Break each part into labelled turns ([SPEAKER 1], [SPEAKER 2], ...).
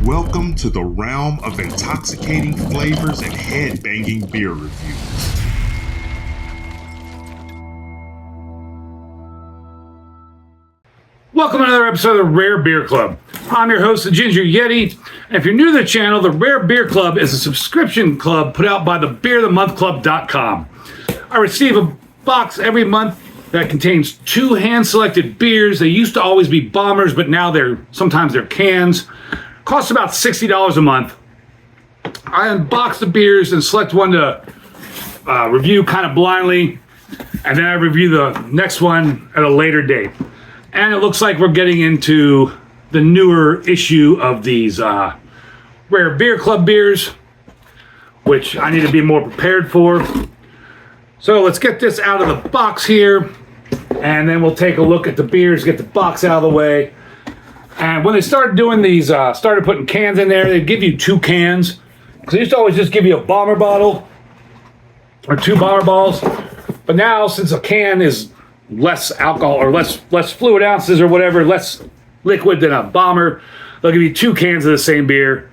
[SPEAKER 1] Welcome to the realm of intoxicating flavors and head-banging beer reviews.
[SPEAKER 2] Welcome to another episode of the Rare Beer Club. I'm your host, the Ginger Yeti, and if you're new to the channel, the Rare Beer Club is a subscription club put out by the beerthemonthclub.com. I receive a box every month that contains 2 hand-selected beers. They used to always be bombers, but now sometimes they're cans. Costs about $60 a month. I unbox the beers and select one to review kind of blindly, and then I review the next one at a later date. And it looks like we're getting into the newer issue of these Rare Beer Club beers, which I need to be more prepared for. So let's get this out of the box here, and then we'll take a look at the beers, get the box out of the way. And when they started doing these, started putting cans in there, they'd give you 2 cans. Because they used to always just give you a bomber bottle or 2 bomber balls. But now, since a can is less alcohol or less fluid ounces or whatever, less liquid than a bomber, they'll give you 2 cans of the same beer.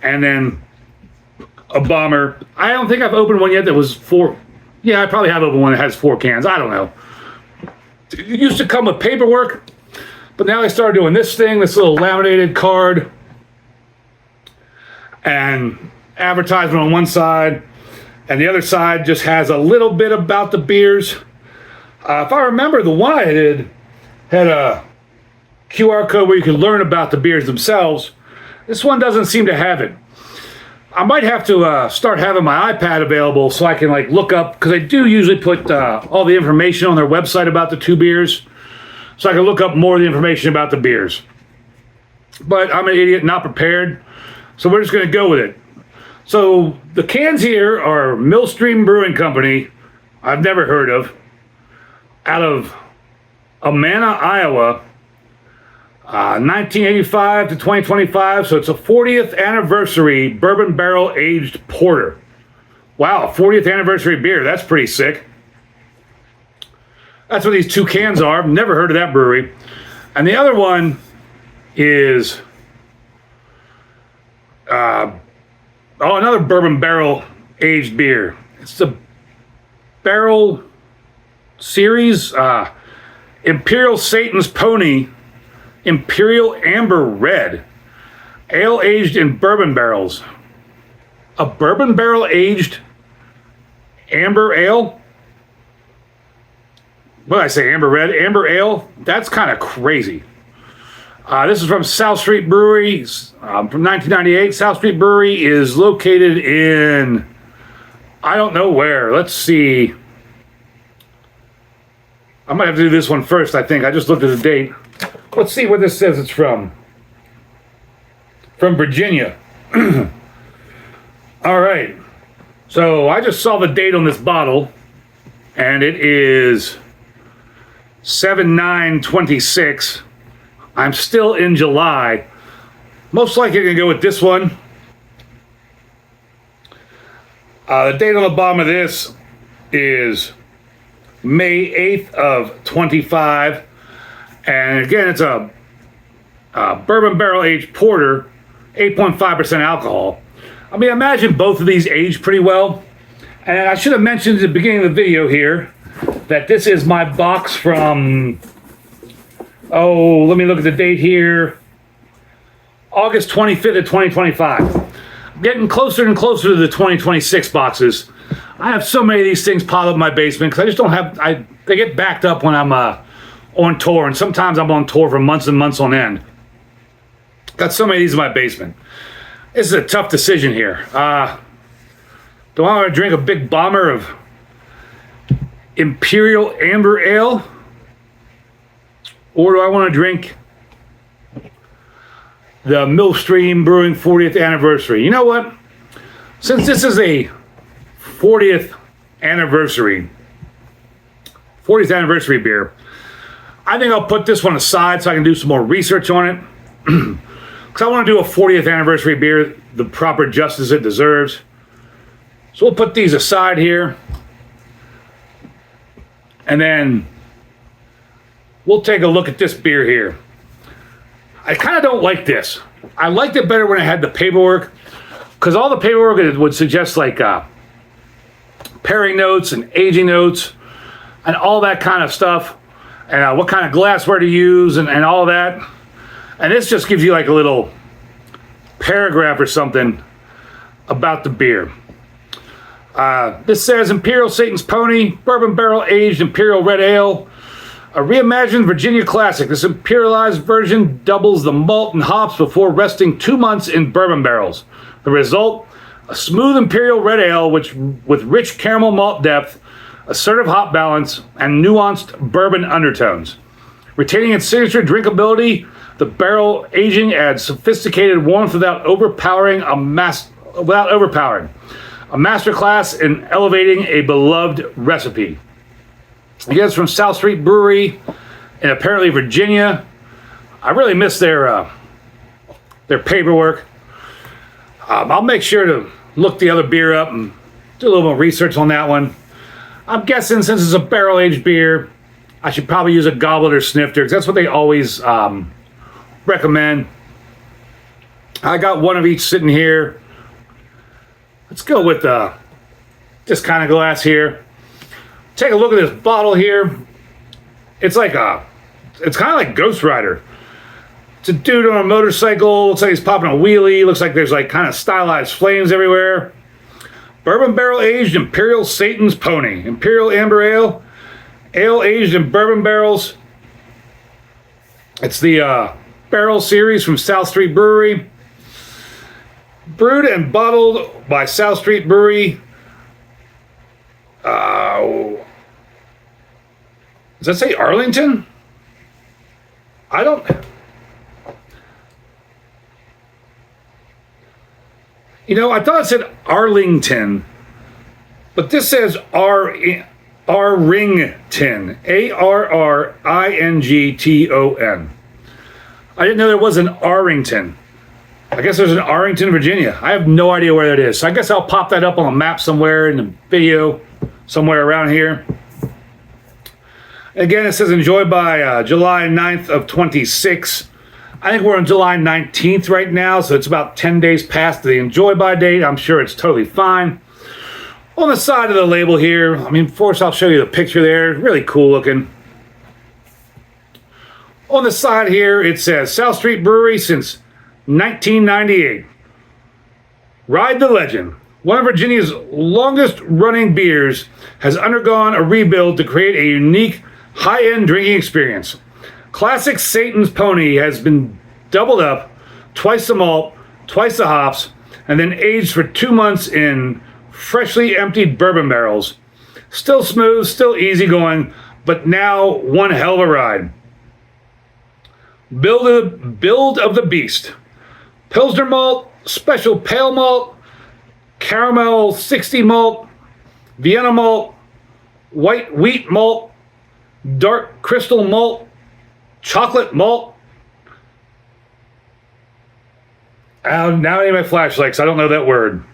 [SPEAKER 2] And then a bomber. I don't think I've opened one yet that was 4. Yeah, I probably have opened one that has 4 cans. I don't know. It used to come with paperwork. But now they started doing this thing, this little laminated card, and advertisement on one side, and the other side just has a little bit about the beers. If I remember, the one I did had a QR code where you could learn about the beers themselves. This one doesn't seem to have it. I might have to start having my iPad available so I can look up, because I do usually put all the information on their website about the 2 beers. So I can look up more of the information about the beers. But I'm an idiot, not prepared. So we're just going to go with it. So the cans here are Millstream Brewing Company. I've never heard of. Out of Amana, Iowa. 1985 to 2025. So it's a 40th anniversary bourbon barrel aged porter. Wow, 40th anniversary beer. That's pretty sick. That's what these 2 cans are. I've never heard of that brewery. And the other one is another bourbon barrel aged beer. It's the barrel series, Imperial Satan's Pony, Imperial Amber Red, ale aged in bourbon barrels. A bourbon barrel aged amber ale? What did I say, Amber Red? Amber Ale? That's kind of crazy. This is from South Street Brewery from 1998. South Street Brewery is located in, I don't know where. Let's see. I might have to do this one first, I think. I just looked at the date. Let's see where this says it's from. From Virginia. All right. So I just saw the date on this bottle, and it is 7/9/26. I'm still in July. Most likely going to go with this one. The date on the bottom of this is May 8th of 25. And again, it's a bourbon barrel aged porter, 8.5% alcohol. I mean, imagine both of these aged pretty well. And I should have mentioned at the beginning of the video here that this is my box from, let me look at the date here, August 25th of 2025. I'm getting closer and closer to the 2026 boxes. I have so many of these things piled up in my basement because I just don't have, they get backed up when I'm on tour, and sometimes I'm on tour for months and months on end. Got so many of these in my basement. This is a tough decision here. Do I want to drink a big bomber of Imperial Amber Ale, or do I want to drink the Millstream Brewing 40th anniversary? You know what? Since this is a 40th anniversary beer, I think I'll put this one aside so I can do some more research on it. Because I want to do a 40th anniversary beer the proper justice it deserves. So we'll put these aside here. And then we'll take a look at this beer here. I kind of don't like this. I liked it better when it had the paperwork, because all the paperwork would suggest like pairing notes and aging notes and all that kind of stuff, and what kind of glassware to use and all that. And this just gives you like a little paragraph or something about the beer. This says Imperial Satan's Pony, bourbon barrel aged Imperial Red Ale, a reimagined Virginia classic. This imperialized version doubles the malt and hops before resting 2 months in bourbon barrels. The result, a smooth Imperial Red Ale with rich caramel malt depth, assertive hop balance, and nuanced bourbon undertones. Retaining its signature drinkability, the barrel aging adds sophisticated warmth without overpowering. A masterclass in elevating a beloved recipe. Again, it's from South Street Brewery in apparently Virginia. I really miss their paperwork. I'll make sure to look the other beer up and do a little more research on that one. I'm guessing since it's a barrel-aged beer, I should probably use a goblet or snifter, because that's what they always recommend. I got one of each sitting here. Let's go with this kind of glass here. Take a look at this bottle here. It's kind of like Ghost Rider. It's a dude on a motorcycle. Looks like he's popping a wheelie. Looks like there's like kind of stylized flames everywhere. Bourbon barrel aged Imperial Satan's Pony. Imperial Amber Ale. Ale aged in bourbon barrels. It's the barrel series from South Street Brewery. Brewed and bottled by South Street Brewery. Does that say Arlington? I don't... You know, I thought it said Arlington, but this says Arrington. Arrington. I didn't know there was an Arrington. I guess there's an Arrington, Virginia. I have no idea where that is. So I guess I'll pop that up on a map somewhere in the video, somewhere around here. Again, it says enjoyed by July 9th of 26. I think we're on July 19th right now, so it's about 10 days past the enjoy by date. I'm sure it's totally fine. On the side of the label here, I mean, first I'll show you the picture there. Really cool looking. On the side here, it says South Street Brewery since 1998. Ride the legend. One of Virginia's longest running beers has undergone a rebuild to create a unique high-end drinking experience. Classic Satan's Pony has been doubled up, twice the malt, twice the hops, and then aged for 2 months in freshly emptied bourbon barrels. Still smooth, still easygoing, but now one hell of a ride. Build of the beast. Pilsner malt, special pale malt, caramel 60 malt, Vienna malt, white wheat malt, dark crystal malt, chocolate malt. Now I need my flashlight because I don't know that word.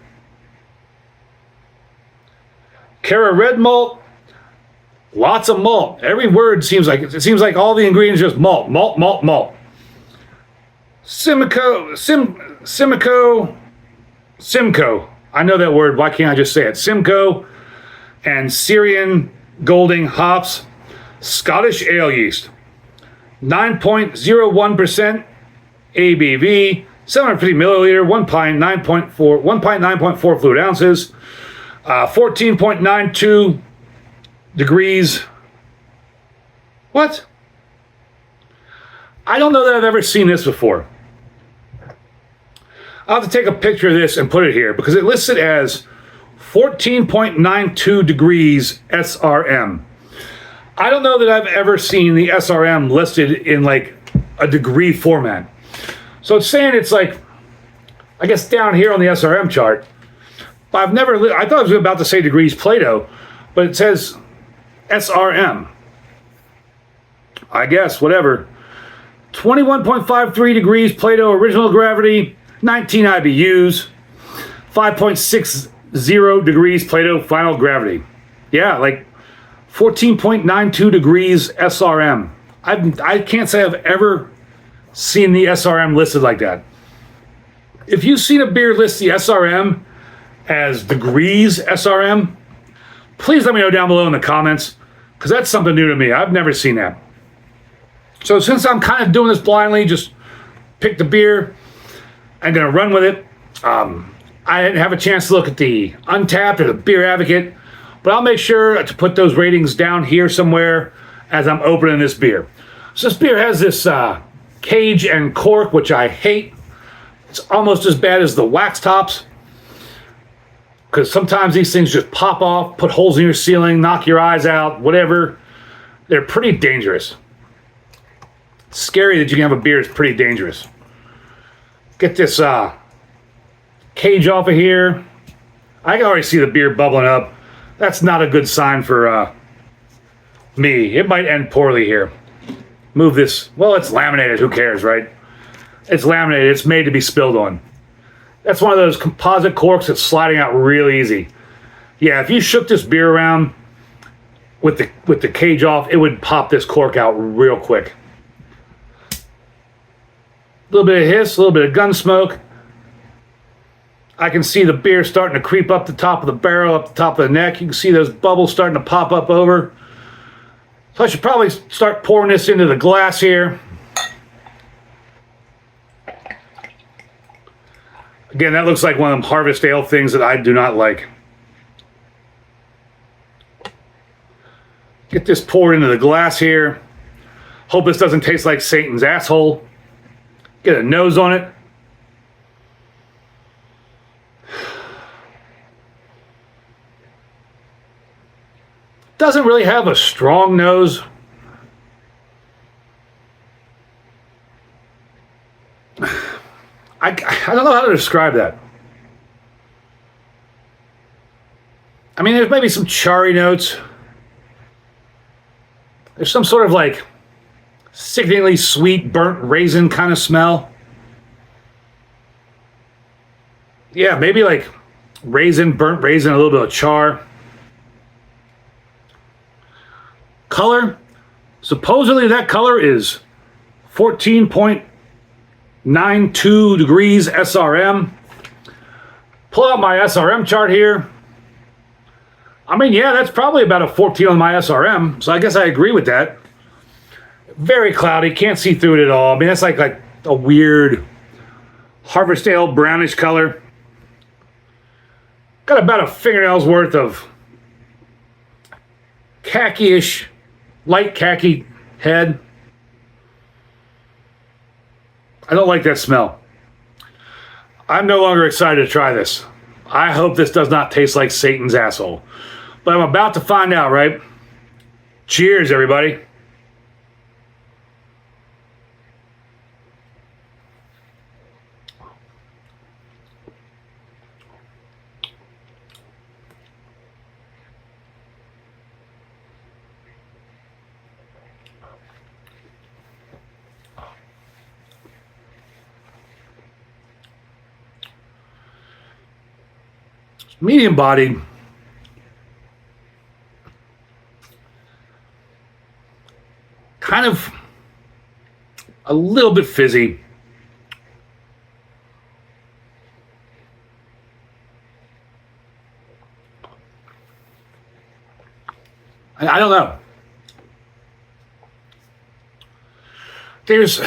[SPEAKER 2] Cara red malt. Lots of malt. Every word seems like all the ingredients are just malt, malt, malt, malt. Simcoe. I know that word. Why can't I just say it? Simcoe and Syrian Golding hops. Scottish ale yeast. 9.01% ABV. 750 milliliter. 1 pint 9.4 fluid ounces. 14.92 degrees. What? I don't know that I've ever seen this before. I'll have to take a picture of this and put it here because it lists it as 14.92 degrees SRM. I don't know that I've ever seen the SRM listed in like a degree format. So it's saying it's like, I guess down here on the SRM chart. But I thought I was about to say degrees Plato, but it says SRM. I guess, whatever. 21.53 degrees Plato original gravity, 19 IBUs, 5.60 degrees Plato final gravity. Yeah, like 14.92 degrees SRM. I can't say I've ever seen the SRM listed like that. If you've seen a beer list the SRM as degrees SRM, please let me know down below in the comments, because that's something new to me. I've never seen that. So since I'm kind of doing this blindly, just pick the beer, I'm going to run with it. I didn't have a chance to look at the Untapped or the Beer Advocate, but I'll make sure to put those ratings down here somewhere as I'm opening this beer. So this beer has this cage and cork, which I hate. It's almost as bad as the wax tops, because sometimes these things just pop off, put holes in your ceiling, knock your eyes out, whatever. They're pretty dangerous. It's scary that you can have a beer that's pretty dangerous. Get this cage off of here. I can already see the beer bubbling up. That's not a good sign for me. It might end poorly here. Move this. Well, it's laminated. Who cares, right? It's laminated. It's made to be spilled on. That's one of those composite corks that's sliding out real easy. Yeah, if you shook this beer around with the cage off, it would pop this cork out real quick. A little bit of hiss, a little bit of gun smoke. I can see the beer starting to creep up the top of the barrel, up the top of the neck. You can see those bubbles starting to pop up over. So I should probably start pouring this into the glass here. Again, that looks like one of them Harvest Ale things that I do not like. Get this poured into the glass here. Hope this doesn't taste like Satan's asshole. Get a nose on it. Doesn't really have a strong nose. I don't know how to describe that. I mean, there's maybe some charry notes. There's some sort of like sickeningly sweet burnt raisin kind of smell. Yeah, maybe like raisin, burnt raisin, a little bit of char. Color. Supposedly that color is 14.92 degrees SRM. Pull out my SRM chart here. I mean, yeah, that's probably about a 14 on my SRM, so I guess I agree with that. Very cloudy, can't see through it at all. I mean, that's like a weird Harvest Ale brownish color. Got about a fingernail's worth of khaki-ish, light khaki head. I don't like that smell. I'm no longer excited to try this. I hope this does not taste like Satan's asshole. But I'm about to find out, right? Cheers, everybody. Medium bodied. Kind of a little bit fizzy. I don't know. There's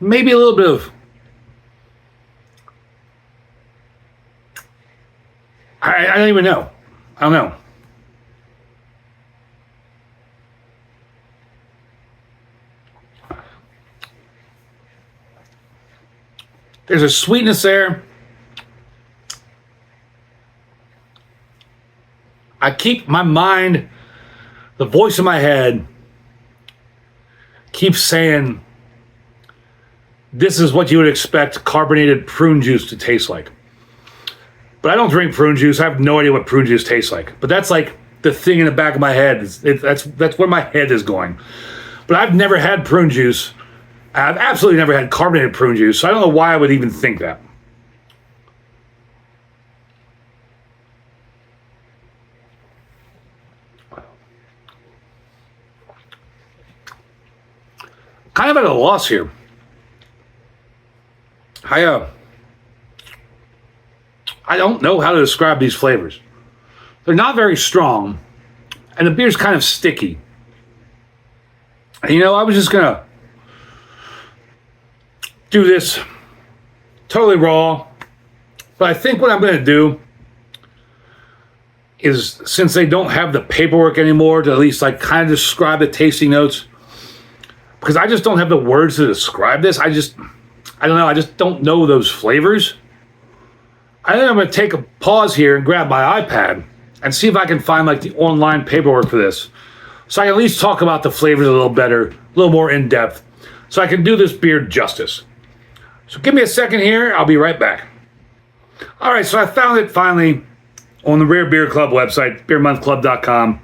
[SPEAKER 2] maybe a little bit of I don't even know. I don't know. There's a sweetness there. I keep my mind, the voice in my head, keeps saying, this is what you would expect carbonated prune juice to taste like. But I don't drink prune juice. I have no idea what prune juice tastes like. But that's like the thing in the back of my head. That's where my head is going. But I've never had prune juice. I've absolutely never had carbonated prune juice. So I don't know why I would even think that. Kind of at a loss here. I don't know how to describe these flavors. They're not very strong, and the beer's kind of sticky. And, I was just gonna do this totally raw, but I think what I'm gonna do is, since they don't have the paperwork anymore to at least like kind of describe the tasting notes, because I just don't have the words to describe this. I don't know. I just don't know those flavors. I think I'm going to take a pause here and grab my iPad and see if I can find like the online paperwork for this, so I can at least talk about the flavors a little better, a little more in depth, so I can do this beer justice. So give me a second here. I'll be right back. All right. So I found it finally on the Rare Beer Club website, beermonthclub.com.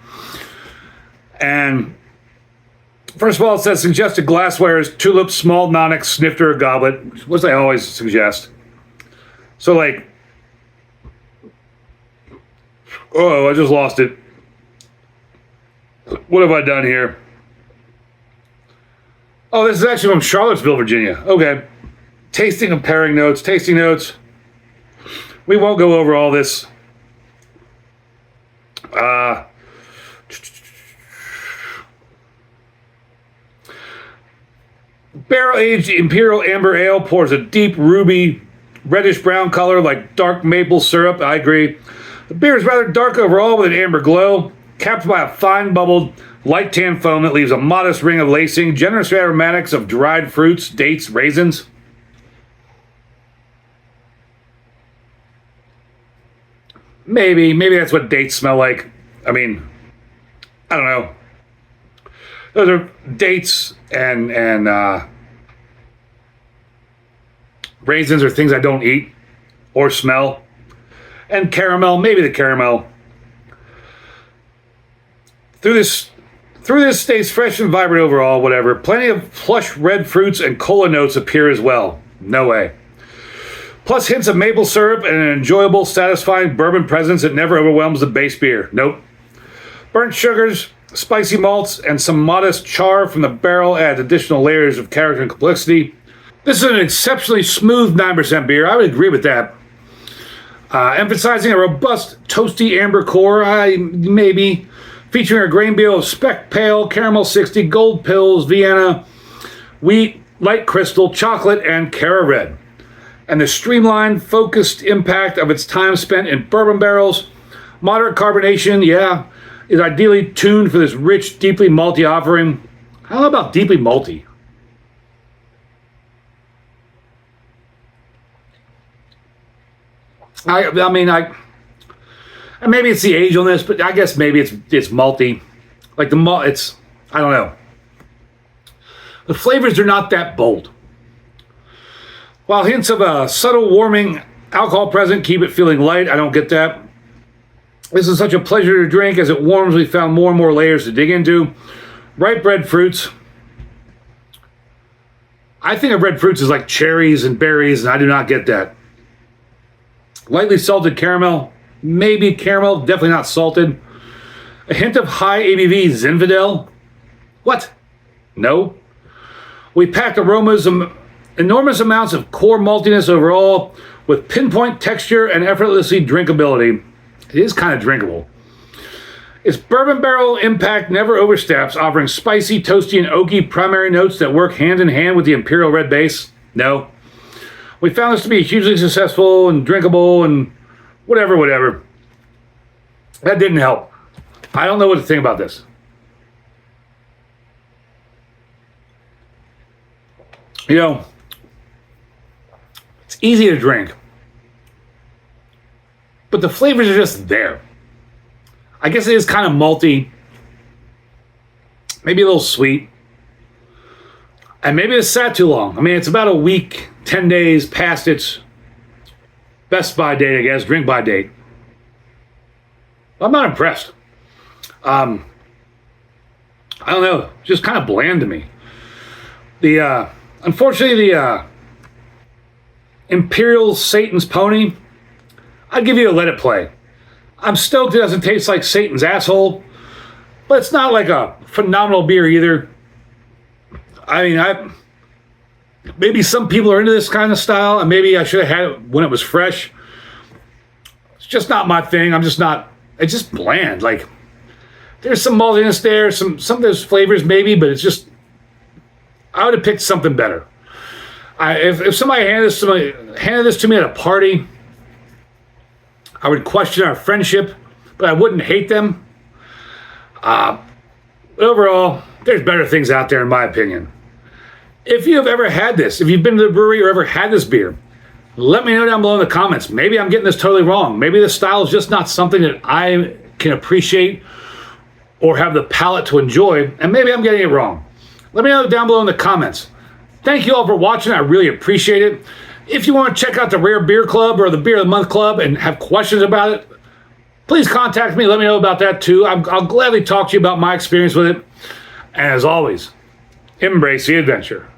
[SPEAKER 2] And first of all, it says suggested glassware is tulip, small Nonic, snifter, or goblet, which I always suggest. So like, oh, I just lost it. What have I done here? Oh, this is actually from Charlottesville, Virginia. Okay. Tasting and pairing notes, tasting notes. We won't go over all this. Barrel-aged Imperial Amber Ale pours a deep ruby, reddish-brown color like dark maple syrup. I agree. The beer is rather dark overall with an amber glow, capped by a fine bubbled, light tan foam that leaves a modest ring of lacing, generous aromatics of dried fruits, dates, raisins. Maybe that's what dates smell like. I mean, I don't know. Those are dates and raisins are things I don't eat or smell. And caramel, maybe the caramel. Through this stays fresh and vibrant overall, whatever. Plenty of plush red fruits and cola notes appear as well. No way. Plus hints of maple syrup and an enjoyable, satisfying bourbon presence that never overwhelms the base beer. Nope. Burnt sugars, spicy malts, and some modest char from the barrel add additional layers of character and complexity. This is an exceptionally smooth 9% beer. I would agree with that. Emphasizing a robust, toasty amber core, maybe. Featuring a grain bill of Spec Pale, Caramel 60, Gold Pills, Vienna, Wheat, Light Crystal, Chocolate, and Cara Red. And the streamlined, focused impact of its time spent in bourbon barrels, moderate carbonation, is ideally tuned for this rich, deeply malty offering. I don't know about deeply malty. I mean, maybe it's the age on this, but I guess maybe it's malty. Like the malt, I don't know. The flavors are not that bold. While hints of a subtle warming alcohol present keep it feeling light, I don't get that. This is such a pleasure to drink. As it warms, we found more and more layers to dig into. Ripe red fruits. I think of red fruits as like cherries and berries, and I do not get that. Lightly salted caramel. Maybe caramel, definitely not salted. A hint of high ABV Zinfandel. What? No. We packed aromas, enormous amounts of core maltiness overall, with pinpoint texture and effortlessly drinkability. It is kind of drinkable. Its bourbon barrel impact never oversteps, offering spicy, toasty, and oaky primary notes that work hand in hand with the Imperial red base. No. We found this to be hugely successful and drinkable and whatever. That didn't help. I don't know what to think about this. It's easy to drink, but the flavors are just there. I guess it is kind of malty, maybe a little sweet, and maybe it's sat too long. I mean, it's about a week, 10 days past its best by date, I guess, drink by date. I'm not impressed. I don't know, just kind of bland to me. Unfortunately, the Imperial Satan's Pony, I'd give you a let it play. I'm stoked it doesn't taste like Satan's asshole, but it's not like a phenomenal beer either. I mean, Maybe some people are into this kind of style, and maybe I should have had it when it was fresh. It's just not my thing. I'm just not. It's just bland. Like there's some maltiness there, some of those flavors maybe, but it's just. I would have picked something better. If somebody handed this to me at a party, I would question our friendship, but I wouldn't hate them. But overall, there's better things out there, in my opinion. If you have ever had this, if you've been to the brewery or ever had this beer, let me know down below in the comments. Maybe I'm getting this totally wrong. Maybe this style is just not something that I can appreciate or have the palate to enjoy, and maybe I'm getting it wrong. Let me know down below in the comments. Thank you all for watching. I really appreciate it. If you want to check out the Rare Beer Club or the Beer of the Month Club and have questions about it, please contact me. Let me know about that too. I'll gladly talk to you about my experience with it. And as always, embrace the adventure.